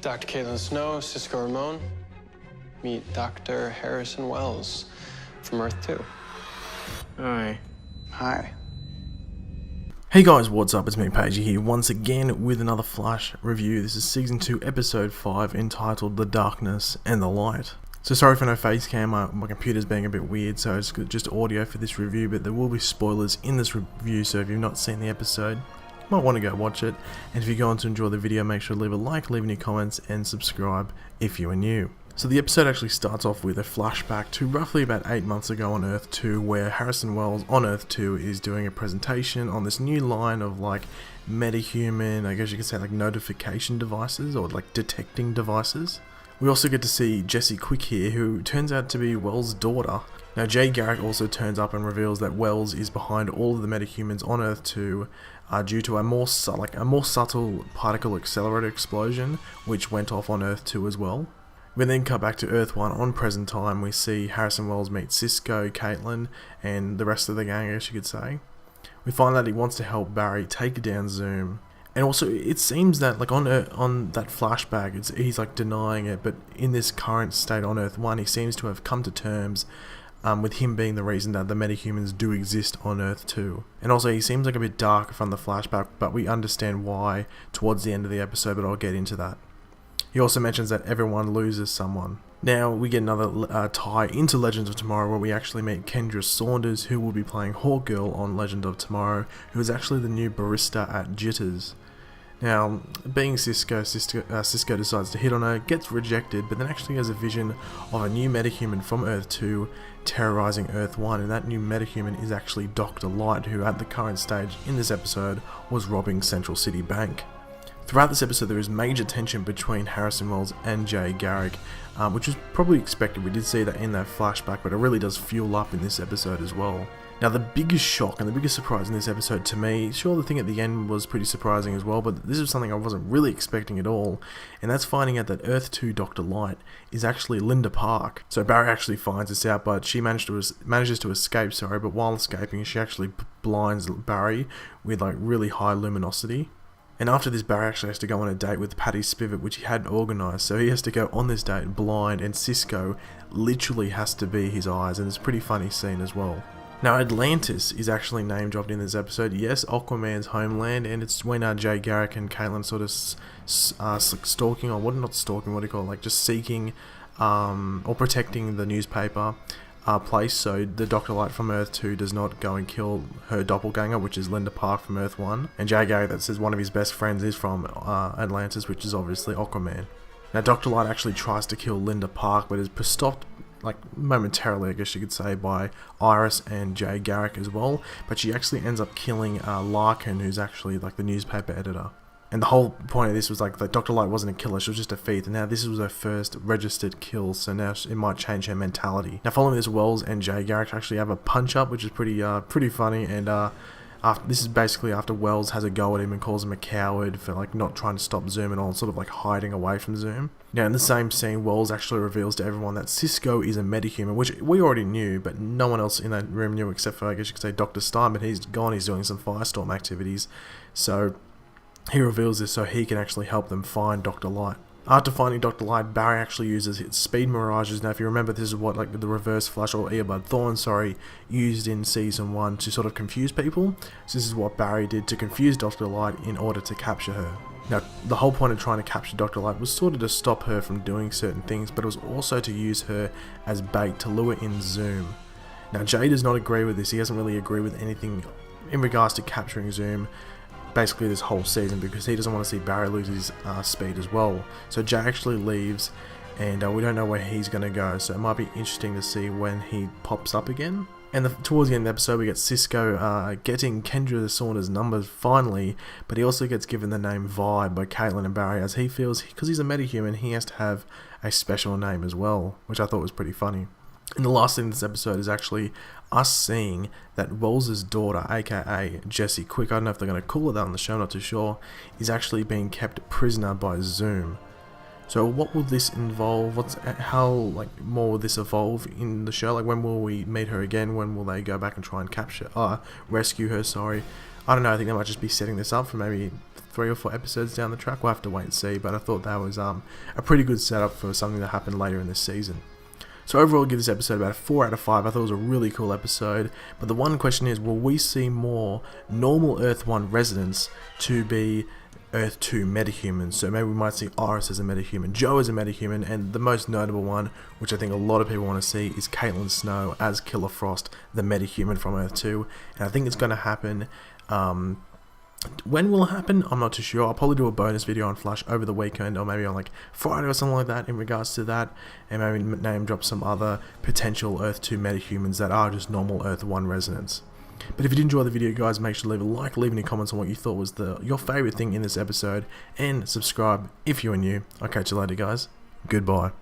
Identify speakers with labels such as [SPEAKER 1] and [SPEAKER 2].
[SPEAKER 1] Dr. Caitlin Snow, Cisco Ramon. Meet Dr. Harrison Wells from Earth 2.
[SPEAKER 2] Hi.
[SPEAKER 1] Hi.
[SPEAKER 3] Hey guys, what's up? It's me, Paige here, once again with another Flash review. This is Season 2, Episode 5, entitled The Darkness and the Light. So sorry for no face cam, my computer's being a bit weird, so it's just audio for this review, but there will be spoilers in this review, so if you've not seen the episode, you might want to go watch it. And if you're going to enjoy the video, make sure to leave a like, leave any comments, and subscribe if you are new. So the episode actually starts off with a flashback to roughly about 8 months ago on Earth 2, where Harrison Wells on Earth 2 is doing a presentation on this new line of like metahuman, I guess you could say like notification devices or like detecting devices. We also get to see Jessie Quick here, who turns out to be Wells' daughter. Now Jay Garrick also turns up and reveals that Wells is behind all of the metahumans on Earth 2 due to a more subtle particle accelerator explosion which went off on Earth 2 as well. We then cut back to Earth 1 on present time. We see Harrison Wells meet Cisco, Caitlin, and the rest of the gang, I guess you could say. We find that he wants to help Barry take down Zoom. And also, it seems that like on that flashback, he's like denying it, but in this current state on Earth 1, he seems to have come to terms with him being the reason that the metahumans do exist on Earth 2. And also, he seems like a bit dark from the flashback, but we understand why towards the end of the episode, but I'll get into that. He also mentions that everyone loses someone. Now we get another tie into Legends of Tomorrow, where we actually meet Kendra Saunders, who will be playing Hawkgirl on Legend of Tomorrow, who is actually the new barista at Jitters. Now, being Cisco decides to hit on her, gets rejected, but then actually has a vision of a new metahuman from Earth 2 terrorizing Earth 1, and that new metahuman is actually Dr. Light, who at the current stage in this episode was robbing Central City Bank. Throughout this episode, there is major tension between Harrison Wells and Jay Garrick, which was probably expected. We did see that in that flashback, but it really does fuel up in this episode as well. Now, the biggest shock and the biggest surprise in this episode to me, sure, the thing at the end was pretty surprising as well, but this is something I wasn't really expecting at all, and that's finding out that Earth 2 Dr. Light is actually Linda Park. So Barry actually finds this out, but she manages to escape, but while escaping, she actually blinds Barry with like really high luminosity. And after this, Barry actually has to go on a date with Patty Spivot, which he hadn't organised, so he has to go on this date blind, and Cisco literally has to be his eyes, and it's a pretty funny scene as well. Now, Atlantis is actually name dropped in this episode. Yes, Aquaman's homeland, and it's when Jay Garrick and Caitlin sort of stalking, or not stalking, what do you call it, like just seeking or protecting the newspaper place, so the Dr. Light from Earth 2 does not go and kill her doppelganger, which is Linda Park from Earth 1. And Jay Garrick, that says one of his best friends is from Atlantis, which is obviously Aquaman. Now, Dr. Light actually tries to kill Linda Park, but is stopped like momentarily, I guess you could say, by Iris and Jay Garrick as well. But she actually ends up killing Larkin, who's actually like the newspaper editor. And the whole point of this was like that Dr. Light wasn't a killer, she was just a thief, and now this was her first registered kill, so now it might change her mentality. Now, following this, Wells and Jay Garrick actually have a punch-up, which is pretty funny, and this is basically after Wells has a go at him and calls him a coward for like not trying to stop Zoom and all, sort of like hiding away from Zoom. Now, in the same scene, Wells actually reveals to everyone that Cisco is a metahuman, which we already knew, but no one else in that room knew except for, I guess you could say, Dr. Stein, but he's gone, he's doing some Firestorm activities, so he reveals this so he can actually help them find Dr. Light. After finding Dr. Light, Barry actually uses his speed mirages. Now, if you remember, this is what like the Reverse Flash, or Earbud Thorn, used in Season 1 to sort of confuse people. So this is what Barry did to confuse Dr. Light in order to capture her. Now, the whole point of trying to capture Dr. Light was sort of to stop her from doing certain things, but it was also to use her as bait to lure in Zoom. Now, Jay does not agree with this. He doesn't really agree with anything in regards to capturing Zoom basically this whole season, because he doesn't want to see Barry lose his speed as well. So Jay actually leaves, and we don't know where he's going to go, so it might be interesting to see when he pops up again. And towards the end of the episode, we get Cisco getting Kendra Saunders' numbers finally, but he also gets given the name Vibe by Caitlin and Barry, as he feels, because he's a metahuman, he has to have a special name as well, which I thought was pretty funny. And the last thing in this episode is actually us seeing that Wells' daughter, aka Jessie Quick, I don't know if they're going to call her that on the show, not too sure, is actually being kept prisoner by Zoom. So what will this involve? How more will this evolve in the show? Like, when will we meet her again? When will they go back and try and rescue her? Sorry, I don't know. I think they might just be setting this up for maybe 3 or 4 episodes down the track. We'll have to wait and see. But I thought that was a pretty good setup for something that happened later in this season. So overall, I'll give this episode about a 4 out of 5. I thought it was a really cool episode. But the one question is, will we see more normal Earth 1 residents to be Earth 2 metahumans? So maybe we might see Iris as a metahuman, Joe as a metahuman, and the most notable one, which I think a lot of people want to see, is Caitlin Snow as Killer Frost, the metahuman from Earth 2. And I think it's going to happen. When will it happen? I'm not too sure. I'll probably do a bonus video on Flash over the weekend, or maybe on like Friday or something like that in regards to that, and maybe name drop some other potential Earth 2 metahumans that are just normal Earth 1 residents. But if you did enjoy the video, guys, make sure to leave a like, leave any comments on what you thought was your favourite thing in this episode, and subscribe if you are new. I'll catch you later, guys. Goodbye.